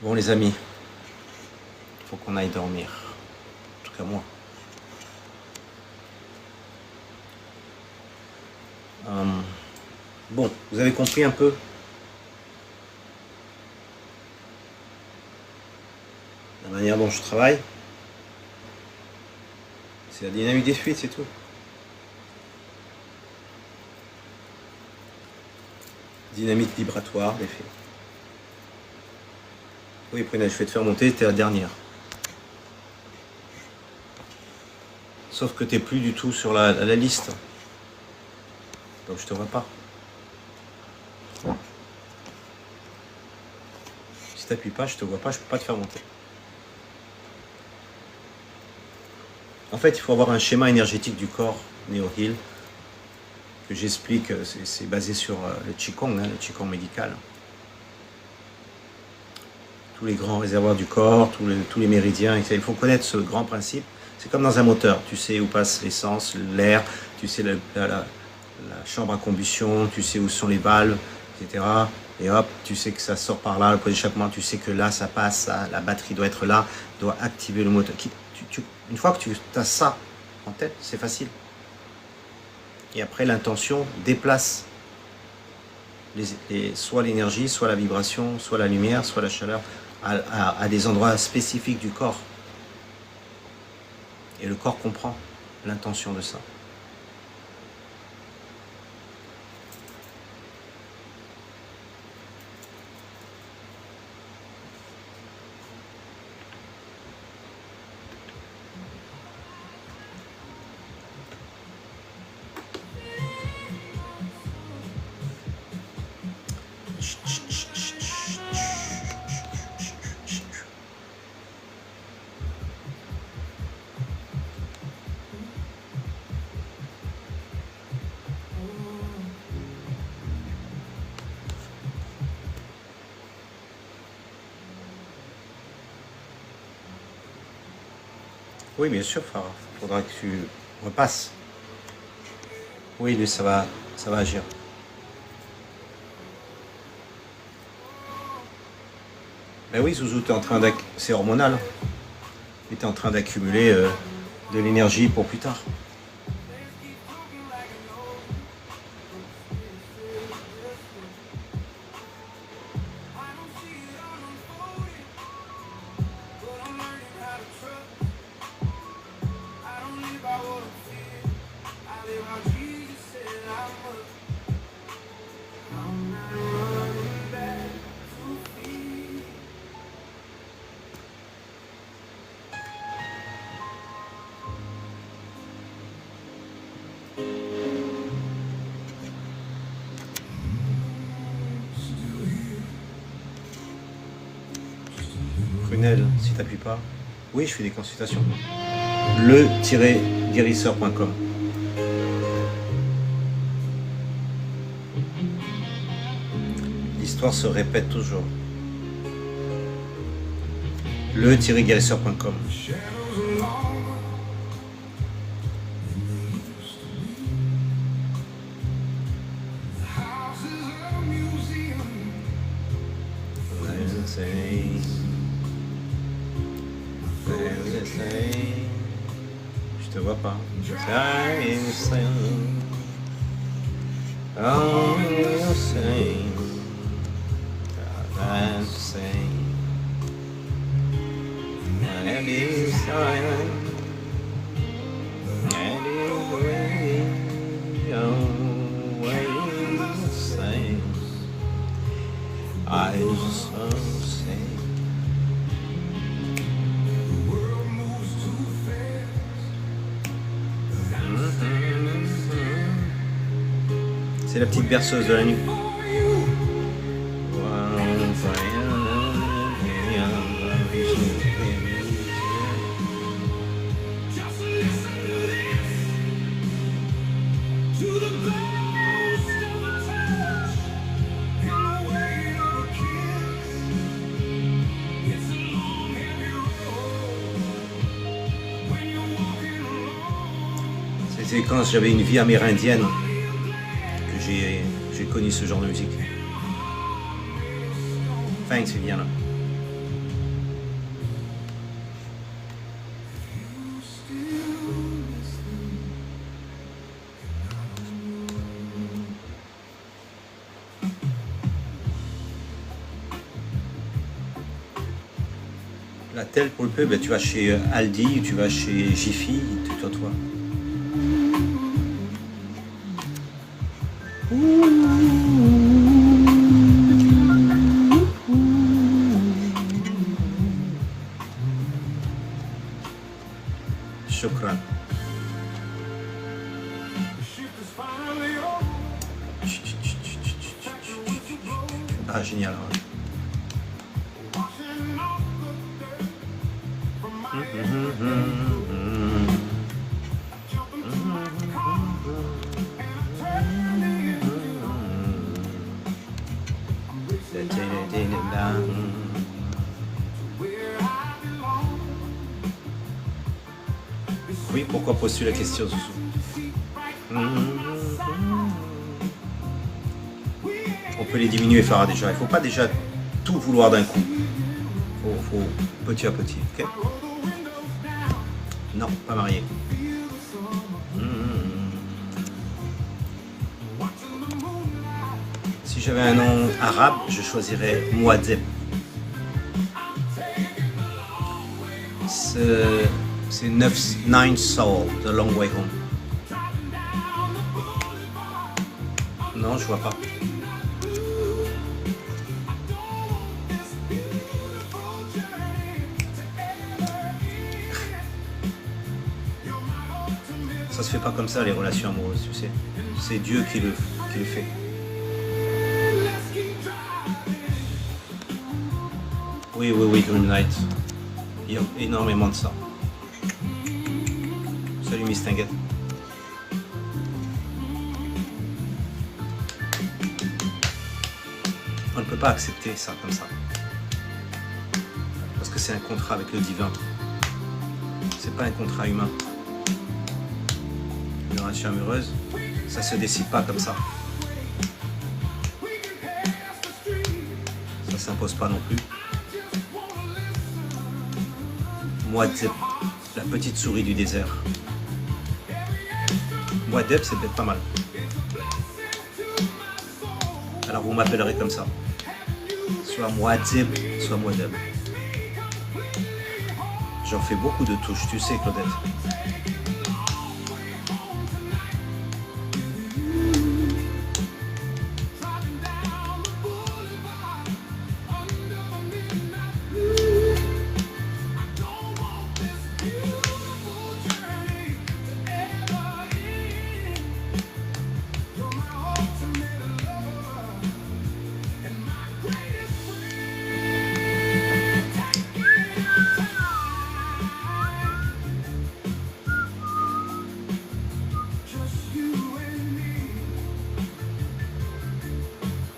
Bon les amis, il faut qu'on aille dormir. En tout cas moi. Bon, vous avez compris un peu la manière dont je travaille. C'est la dynamique des fuites, c'est tout. Dynamique vibratoire des fuites. Oui, Prunelle, je vais te faire monter, t'es la dernière. Sauf que t'es plus du tout sur la liste. Donc je te vois pas. Si t'appuies pas, je te vois pas, je peux pas te faire monter. En fait, il faut avoir un schéma énergétique du corps, Neo Heal, que j'explique, c'est basé sur le Qigong, le Qigong médical. Tous les grands réservoirs du corps, tous les méridiens, etc. Il faut connaître ce grand principe. C'est comme dans un moteur, tu sais où passe l'essence, l'air, tu sais la chambre à combustion, tu sais où sont les valves, etc. Et hop, tu sais que ça sort par là, le point d'échappement, tu sais que là, ça passe, la batterie doit être là, doit activer le moteur. Une fois que tu as ça en tête, c'est facile. Et après, l'intention déplace soit l'énergie, soit la vibration, soit la lumière, soit la chaleur, à des endroits spécifiques du corps. Et le corps comprend l'intention de ça. Oui, bien sûr, Farah. Il faudra que tu repasses. Oui, lui, ça va agir. Ben oui, Zouzou, c'est hormonal. Tu es en train d'accumuler de l'énergie pour plus tard. Prunelle, si t'appuies pas. Oui, je fais des consultations. Le-guérisseur.com. L'histoire se répète toujours. Le-guérisseur.com. Je te vois pas. C'est la petite berceuse de la nuit. C'était quand j'avais une vie amérindienne que j'ai connu ce genre de musique. Thanks, Viviana. La telle pour le peu, ben, tu vas chez Aldi, tu vas chez Jiffy, toi. Shukran. Ah, génial. Oui, pourquoi poses-tu la question, Zouzou? On peut les diminuer, Farah, déjà. Il ne faut pas déjà tout vouloir d'un coup. Il faut petit à petit, ok? Non, pas marié. Si j'avais un nom arabe, je choisirais Mouadzeb. C'est 9 Soul, The Long Way Home. Non, je vois pas. Ça se fait pas comme ça, les relations amoureuses, tu sais. C'est Dieu qui le fait. Oui, Green Light. Il y a énormément de ça. Salut Miss Tinguette. On ne peut pas accepter ça comme ça. Parce que c'est un contrat avec le divin. C'est pas un contrat humain. Une relation amoureuse, ça se décide pas comme ça. Ça s'impose pas non plus. Mouadzeb, la petite souris du désert. Mouadzeb, c'est peut-être pas mal. Alors vous m'appellerez comme ça. Soit Mouadzeb, soit Mouadzeb. J'en fais beaucoup de touches, tu sais, Claudette.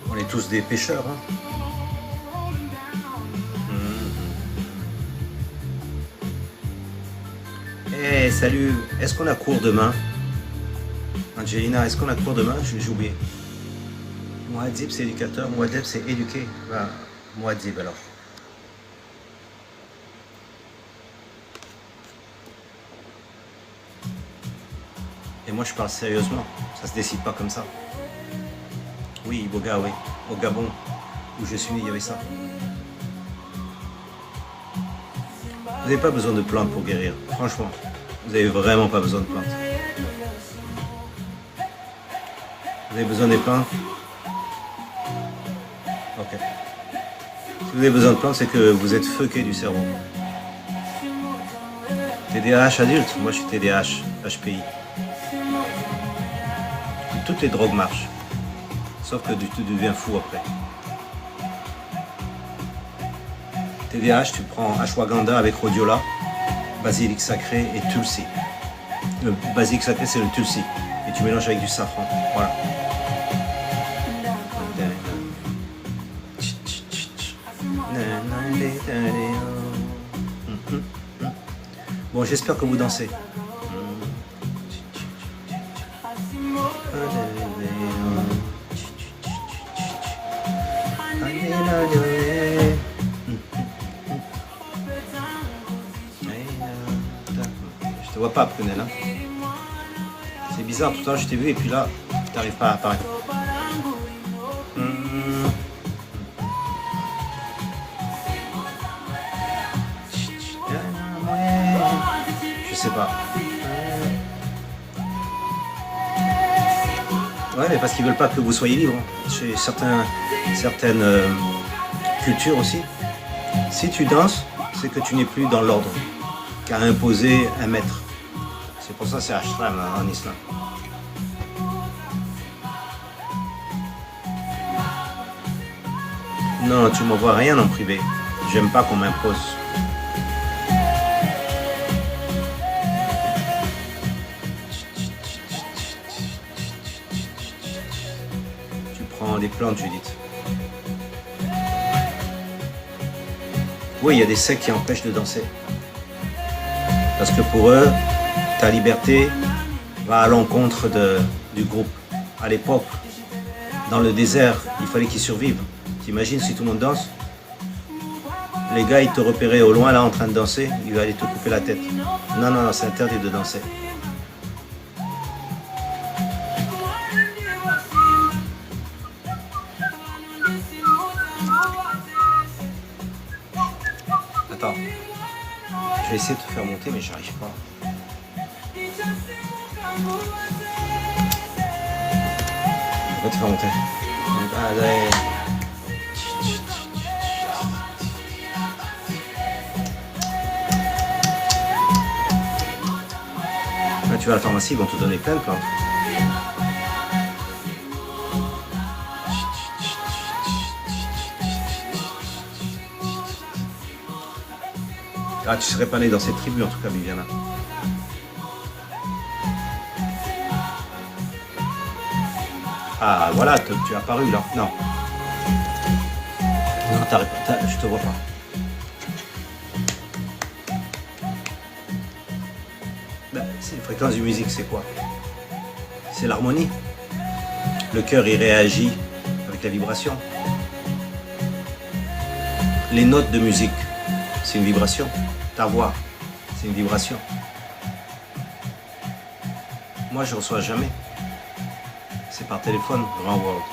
On est tous des pêcheurs, hein. Hey, salut, est-ce qu'on a cours demain? Angelina, est-ce qu'on a cours demain? J'ai oublié. Mouadzeb, c'est éducateur, Mouadzeb, c'est éduqué. Bah, Mouadzeb alors. Et moi je parle sérieusement, ça se décide pas comme ça. Oui, Boga, oui. Au Gabon, où je suis né, il y avait ça. Vous n'avez pas besoin de plantes pour guérir, franchement. Vous n'avez vraiment pas besoin de plantes. Vous avez besoin des plantes? Ok. Si vous avez besoin de plantes, c'est que vous êtes fucké du cerveau. TDAH adulte, moi je suis TDAH, HPI. Toutes les drogues marchent. Sauf que tu deviens fou après. TDAH, tu prends ashwagandha avec rhodiola, basilic sacré et tulsi. Le basilic sacré, c'est le tulsi. Et tu mélanges avec du safran. Voilà. Bon, j'espère que vous dansez. Je te vois pas, Prunelle. Hein. C'est bizarre, tout à l'heure je t'ai vu et puis là, tu n'arrives pas à apparaître. sais pas. Ouais, mais parce qu'ils veulent pas que vous soyez libre. Chez certaines cultures aussi. Si tu danses, c'est que tu n'es plus dans l'ordre qu'a imposé un maître. C'est pour ça que c'est ashram en islam. Non, tu m'envoies rien en privé. J'aime pas qu'on m'impose. Tu prends des plantes, Judith. Oui, il y a des sectes qui empêchent de danser. Parce que pour eux, ta liberté va à l'encontre du groupe. À l'époque, dans le désert, il fallait qu'ils survivent. T'imagines si tout le monde danse? Les gars, ils te repéraient au loin là en train de danser, ils allaient te couper la tête. Non, non, non, c'est interdit de danser. Attends, je vais essayer de te faire monter, mais j'arrive pas. On va te faire monter. Allez. Quand tu vas à la pharmacie, ils vont te donner plein de plantes. Ah, tu serais pas né dans cette tribu en tout cas, Viviana. Ah, voilà, tu es apparu là. Non. Non, je te vois pas. Ben, c'est une fréquence de musique, c'est quoi? C'est l'harmonie. Le cœur, il réagit avec la vibration. Les notes de musique, c'est une vibration. Ta voix, c'est une vibration. Moi, je reçois jamais. C'est par téléphone, Grand World.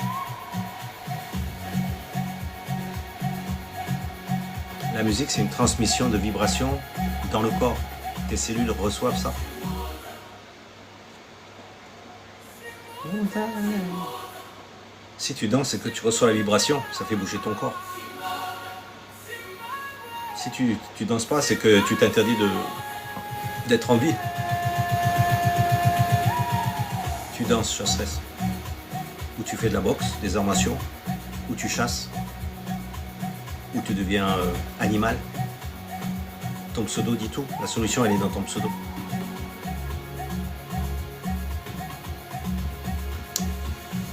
La musique, c'est une transmission de vibrations dans le corps. Tes cellules reçoivent ça. Si tu danses et que tu reçois la vibration, ça fait bouger ton corps. Si tu danses pas, c'est que tu t'interdis d'être en vie. Tu danses, chasserais. Ou tu fais de la boxe, des arts martiaux, ou tu chasses, ou tu deviens animal. Ton pseudo dit tout. La solution, elle est dans ton pseudo.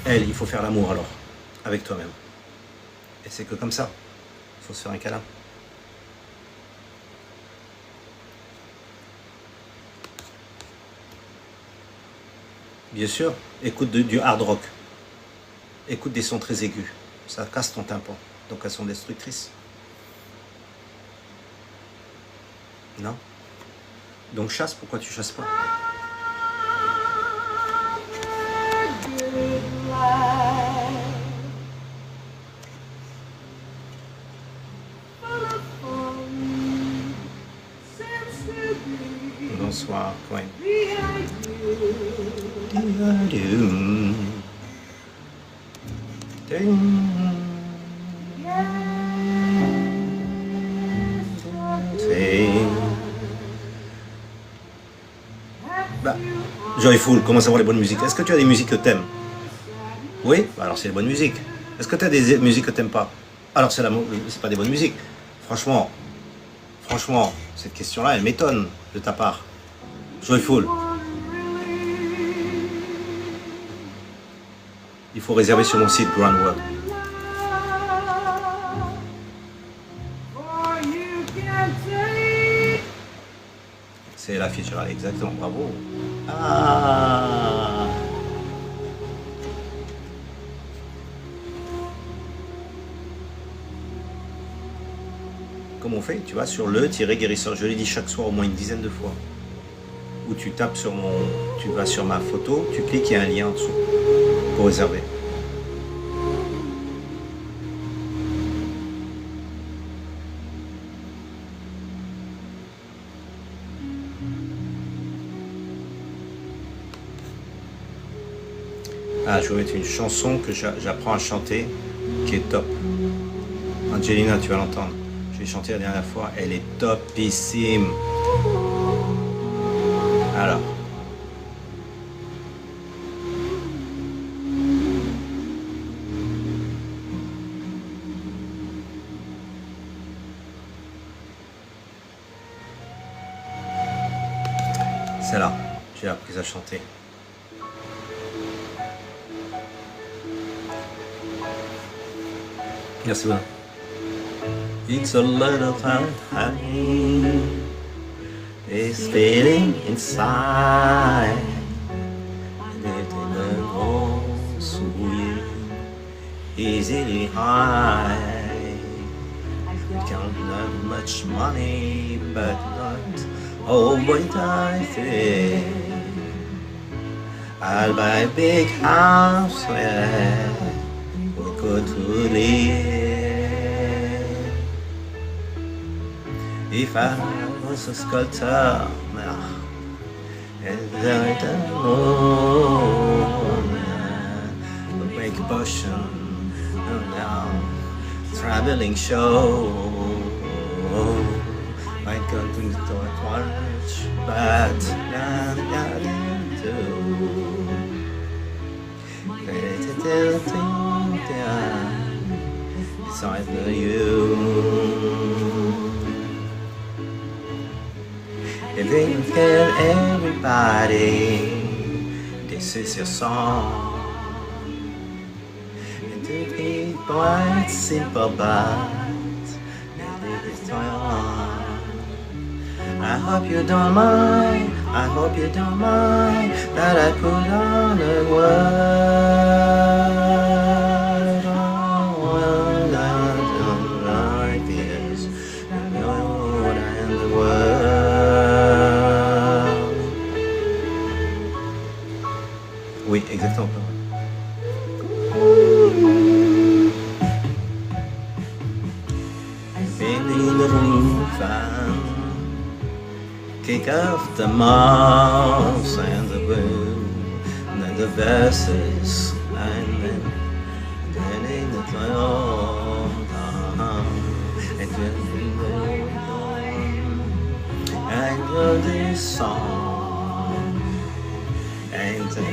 Il faut faire l'amour alors, avec toi-même. Et c'est que comme ça, il faut se faire un câlin. Bien sûr, écoute du hard rock. Écoute des sons très aigus. Ça casse ton tympan. Donc elles sont destructrices. Non. Donc chasse, pourquoi tu chasses pas? Bonsoir, Coin. Bah, Joyful, comment savoir les bonnes musiques? Est-ce que tu as des musiques que t'aimes? Oui? Bah alors c'est les bonnes musiques. Est-ce que tu as des musiques que t'aimes pas? Alors c'est pas des bonnes musiques. Franchement, cette question-là, elle m'étonne de ta part. Joyful. Il faut réserver sur mon site Grand World. C'est la feature, exactement, bravo. Ah. Comme on fait, tu vas sur le-guérisseur, je l'ai dit chaque soir au moins une dizaine de fois. Où tu tapes tu vas sur ma photo, tu cliques, il y a un lien en dessous pour réserver. Ah, je vais mettre une chanson que j'apprends à chanter, qui est top. Angelina, tu vas l'entendre. Je l'ai chanté la dernière fois, elle est topissime. Alors. C'est là, j'ai appris à chanter. Merci beaucoup. It's a little time, this feeling inside, letting go sweet, easily high. Can't have much money, but not all what I think. I'll buy a big house where we could live. If I was a sculptor now, and I don't know, would make a potion now, traveling show. Might go to the watch, but not do. It's either you. If you tell everybody this is your song, and to be quite simple, but it is on. I hope you don't mind, I hope you don't mind that I put on a word. Oh, like this, you know what I am the world. Oui, exactement. Baby, the roof and kick off the mouse and the boom, and then the verses, and then in the throne, and then and this song, and then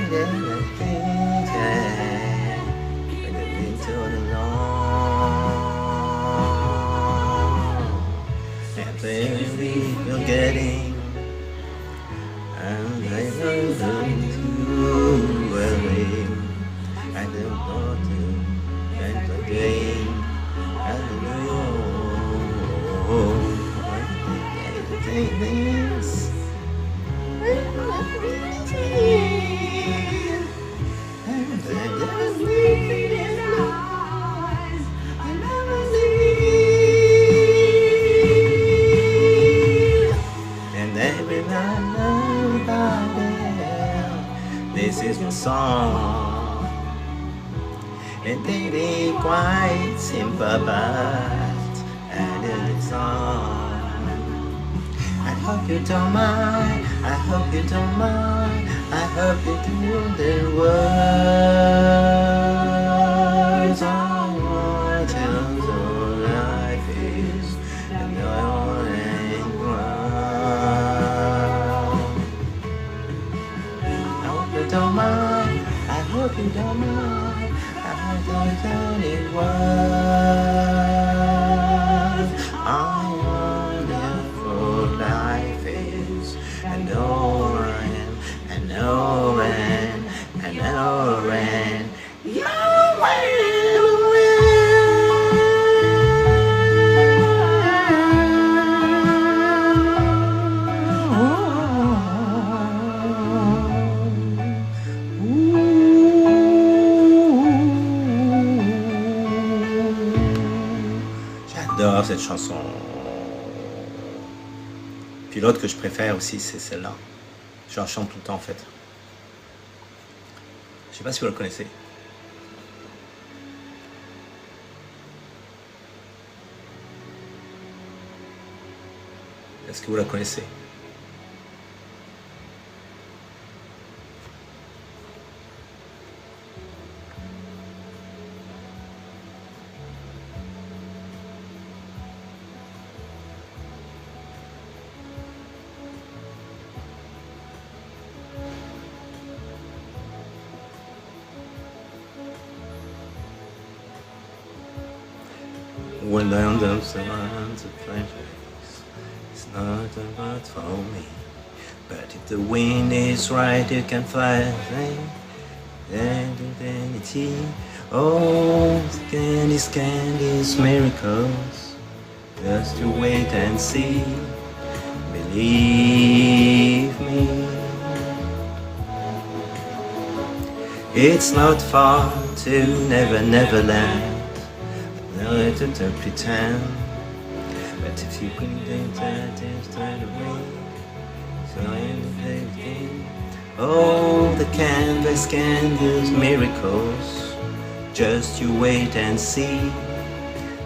into the long, and baby, you're getting. And I know them too well. I don't know to and again. I don't know. I take this. And I just leave it in eyes. I never leave. And every night. This is my song, and baby, quite simple, but and it's on. I hope you don't mind, I hope you don't mind, I hope you do the words. I want to know life is, and I want to ground. I hope you don't mind, I hope you don't mind, I hope you don't need words. I wonder for life is, and oh, and oh, and oh, and J'adore cette chanson. Puis l'autre que je préfère aussi, c'est celle-là. Je la chante tout le temps en fait. Je sais pas si vous la connaissez. Est-ce que vous la connaissez? down the surrounds of pleasures. It's not about for me. But if the wind is right, you can fly away. And infinity. Oh, candies, candies, miracles. Just to wait and see. Believe me. It's not far to Never Never Land. No, to pretend. But if you couldn't do that, it's time to wait. So everything. Oh, the canvas, canvas, miracles. Just you wait and see.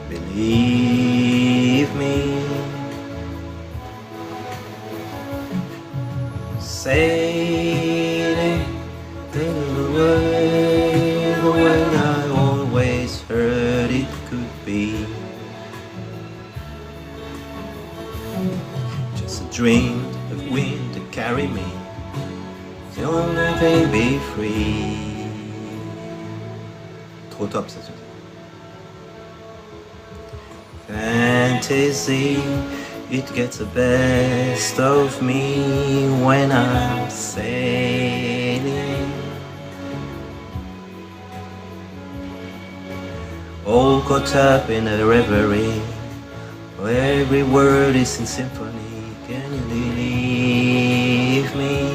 Believe me. Sailing through the way I always heard it could be. Just a dream of wind to carry me. Till my baby free. Trop top ça. Fantasy, it gets the best of me when I'm sailing. All caught up in a reverie, where every word is in symphony. Can you believe me?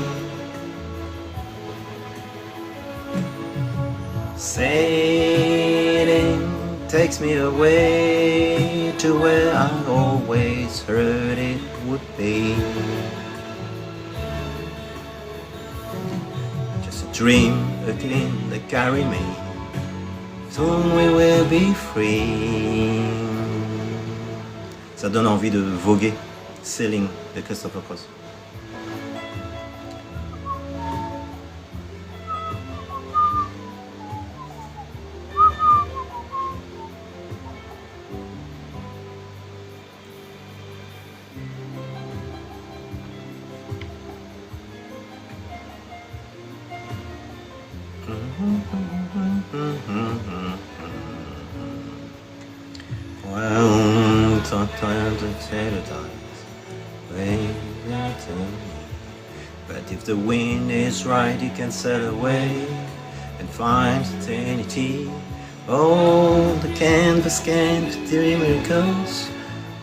Sailing takes me away to where I always heard it would be. Just a dream, a dream that carry me. Soon we will be free. Ça donne envie de voguer. Sailing de Christopher Cross. Well, sometimes I terrifies, wait to me. But if the wind is right, you can sail away and find eternity. Oh, the canvas can't do miracles.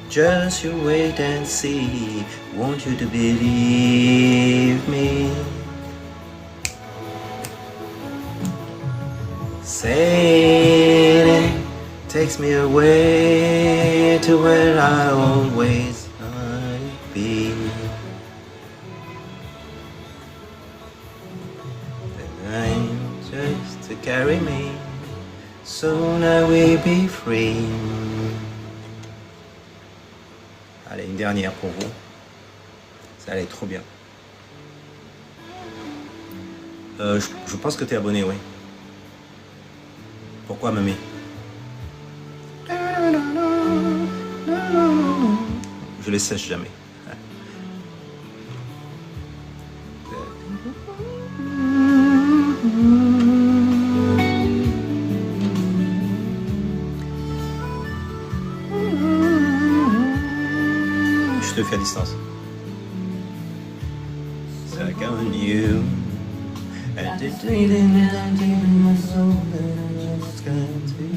Just you wait and see. Want you to believe me? Sailing takes me away to where I always might be. The angels to carry me, soon I will be free. Allez, une dernière pour vous. Ça allait trop bien. Je pense que tu es abonné, oui. Pourquoi, mamie? Je les sèche jamais. Je te fais à distance. Like on you, and the feeling that deep in my soul that I just can't do,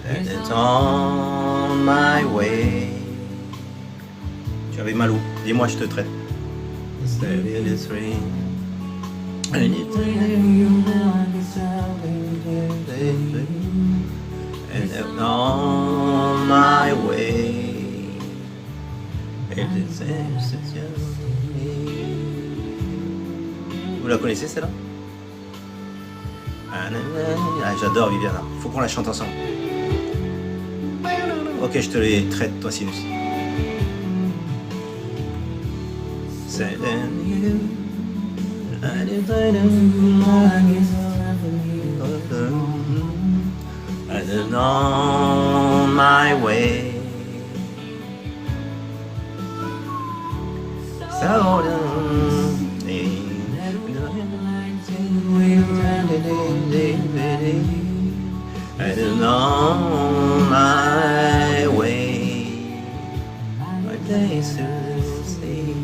and it's on my way. Tu avais mal où? Dis-moi, je te traite. Stay in the train, and it's on my way. And it's Vous la connaissez celle-là? Ah, j'adore Viviana. Faut qu'on la chante ensemble. Ok, je te les traite, toi Sinus. On my way. So and on my days to sleep.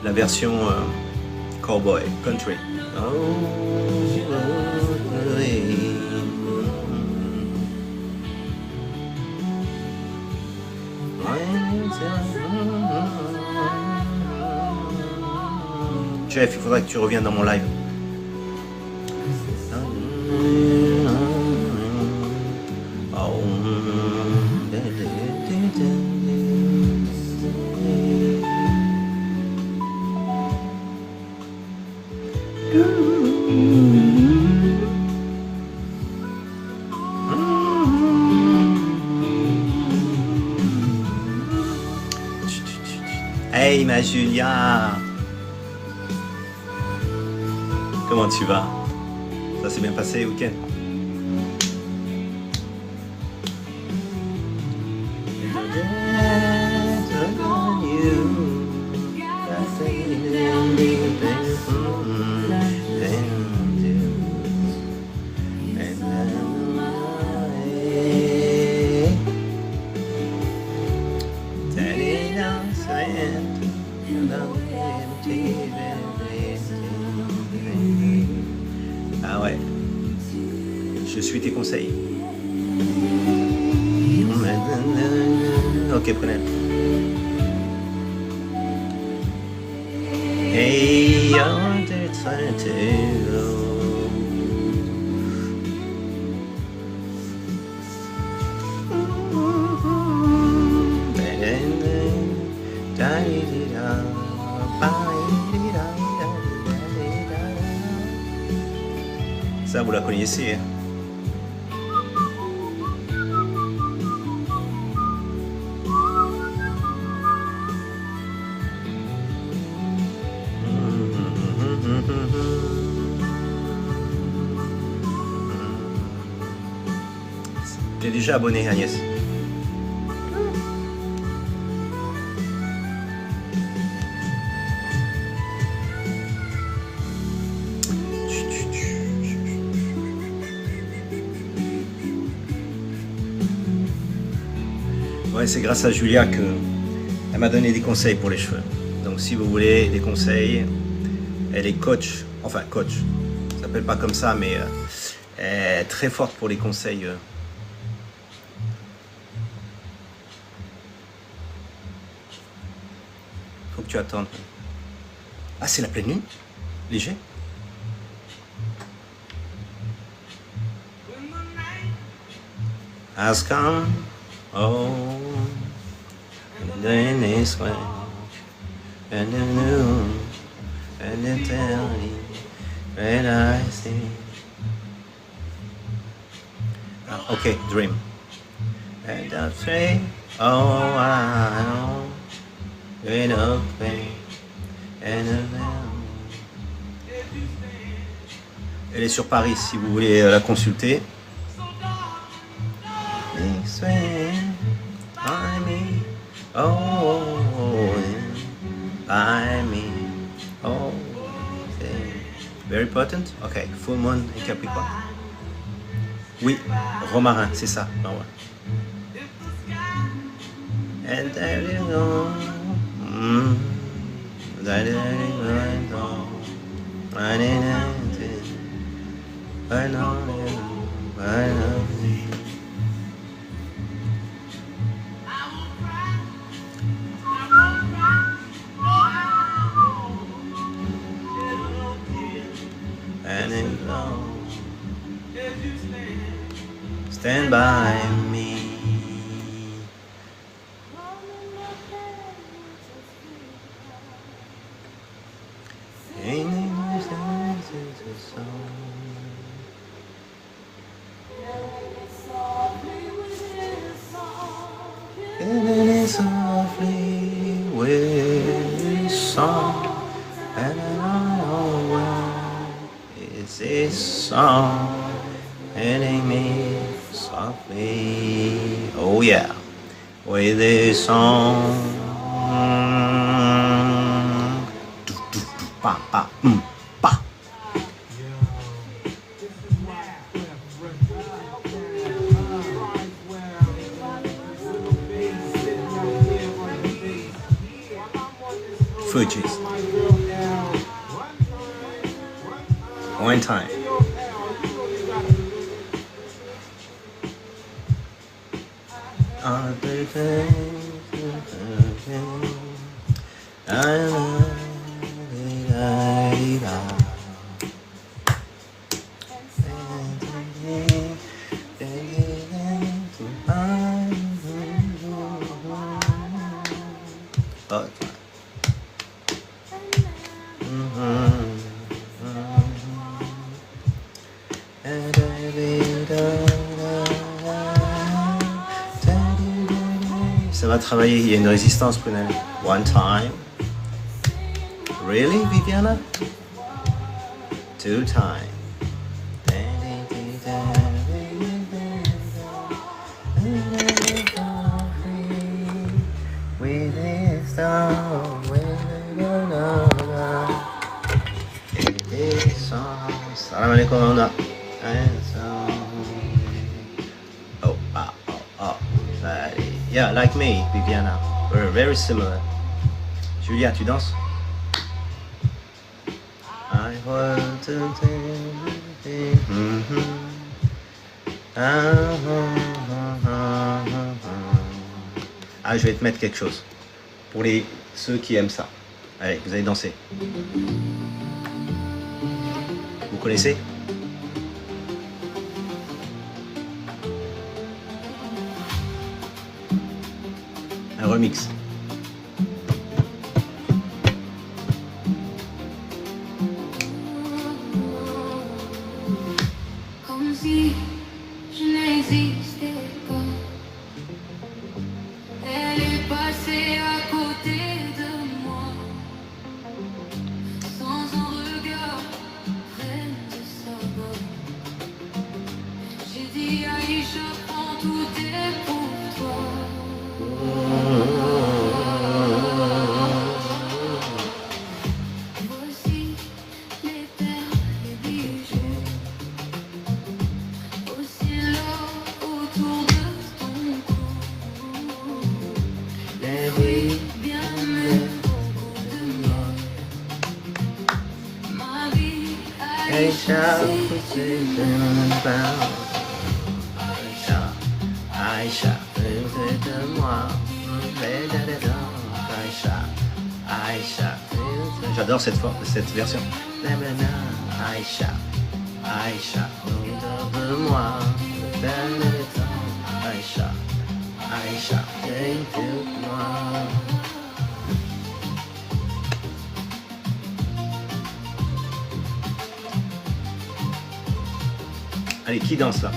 La version cowboy, country. Jeff, il faudrait que tu reviennes dans mon live. Hey ma Julia, comment tu vas? Ça s'est bien passé le week-end? Ah ouais, je suis tes conseils. Ok, prenez. Hey, you're the time to go. Ça, vous la connaissez, hein? T'es déjà abonné, Agnès? Ouais, c'est grâce à Julia qu'elle m'a donné des conseils pour les cheveux. Donc si vous voulez des conseils, elle est coach, enfin coach, ça s'appelle pas comme ça, mais elle est très forte pour les conseils. Faut que tu attendes. Ah, c'est la pleine lune? Léger? Has come, oh, in this way, and the noon, and the telling, when I see. Ah, okay, dream. And I say, oh, I know, when up and around. Elle est sur Paris si vous voulez la consulter. Very potent. Ok, full moon et Capricorne. Oui, romarin, c'est ça. Oh, ouais. And there you go. There you go. I know you. I know you. And in love, stand by me. Softly with song, and I know why it's this song hitting me softly. Oh yeah, with this song. Pa pa pa. Fugees. One time. Ça va travailler, il y a une résistance, Prunelle. One time. Really, Viviana? Two time. Salam alaikum, Anna. Yeah, like me, Viviana. We're very similar. Julia, tu danses? I want to Ah, je vais te mettre quelque chose. Pour ceux qui aiment ça. Allez, vous allez danser. Vous connaissez? Un remix. Comme si je n'existais pas. Elle est passée à côté de moi, sans un regard près de sa voix. J'ai dit Aïcha, prends tout est pour toi. Voici les perles, les bijoux, aussi l'or autour de ton cou. Les fruits bien mûrs, beaucoup de miel. Ma vie, Aïcha, c'est Aïcha, de moi. Aïcha, j'adore cette version. Aïcha, Aïcha, de moi. Aïcha, Aïcha, de moi. Allez, qui danse là?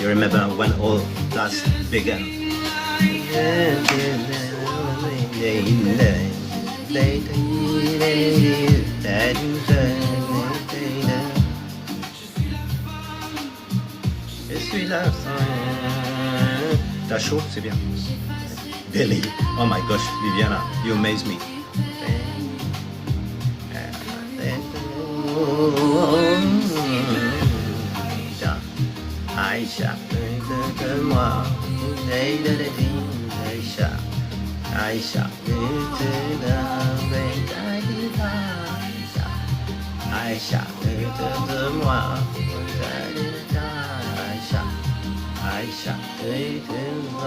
You remember when all that began? Je suis là. T'as chaud, c'est bien. Billy, oh my gosh, Viviana, you amaze me. Aïcha, de moi. Aïcha, Aïcha, Aïcha, de moi. Aïcha, Aïcha, de moi.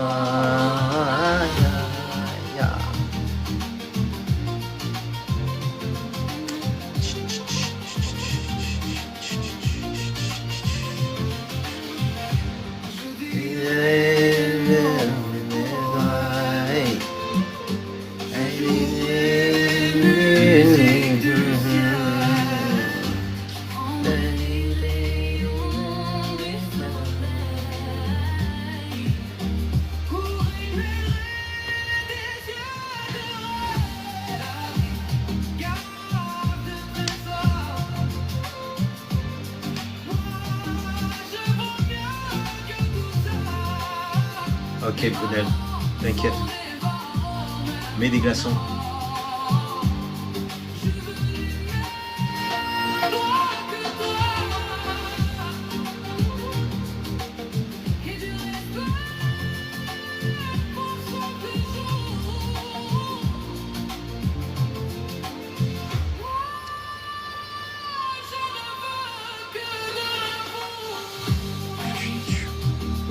Ok, Brunel, t'inquiète. Mets des glaçons.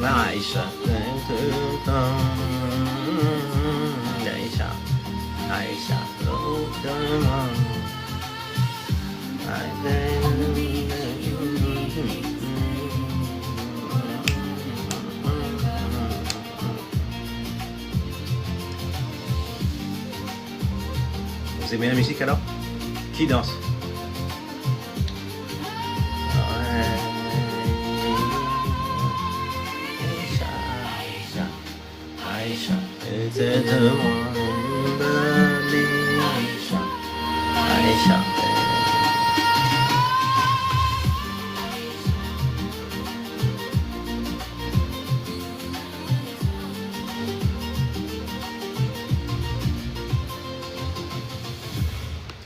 Aïcha, Aïcha, Aïcha, vous aimez la musique alors? Qui danse? Aïcha, Aïcha.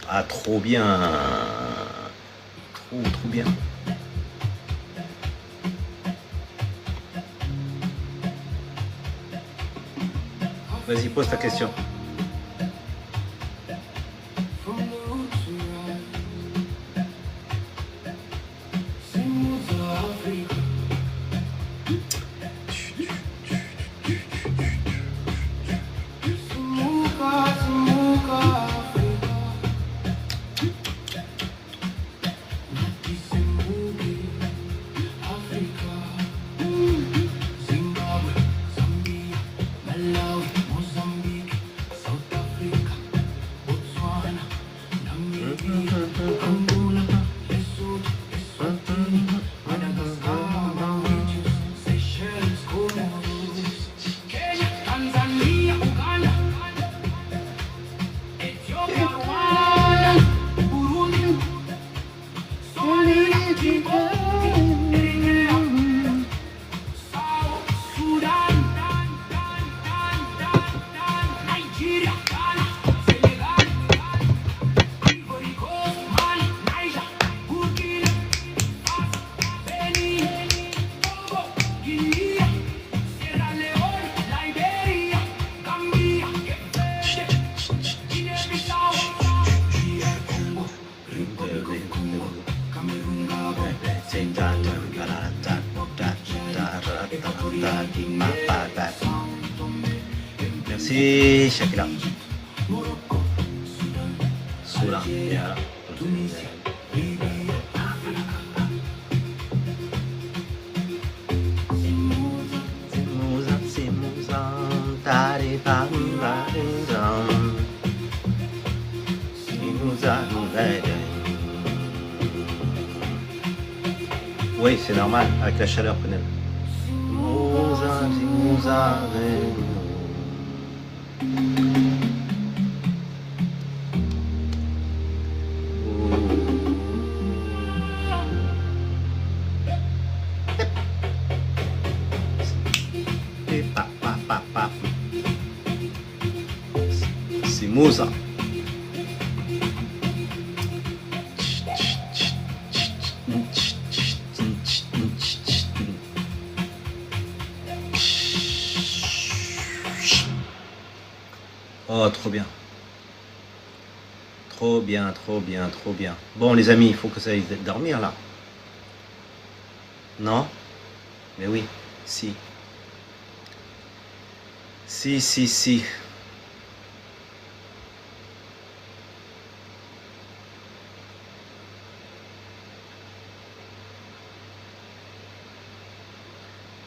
Ah, trop bien. Trop bien. Vas-y, pose ta question. Merci Shakira. Soulan. Ya. Oui, c'est normal, avec la chaleur, prenez-le. C'est Mouza. Oh, trop bien. Trop bien, trop bien, trop bien. Bon, les amis, il faut que ça aille dormir, là. Non? Mais oui, si. Si.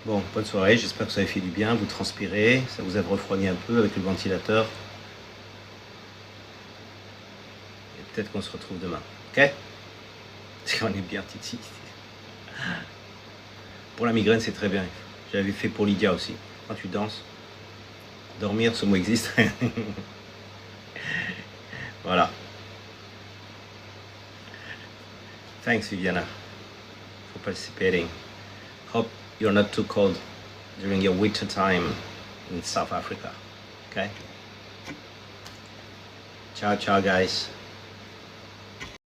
Bon, bonne soirée, j'espère que ça a fait du bien, vous transpirez, ça vous a refroidi un peu avec le ventilateur. Et peut-être qu'on se retrouve demain, ok? Parce qu'on est bien titi. Pour la migraine, c'est très bien. J'avais fait pour Lydia aussi. Quand tu danses, dormir, ce mot existe. Voilà. Thanks, Viviana, for participating. Hope you're not too cold during your winter time in South Africa. Okay? Ciao, ciao, guys.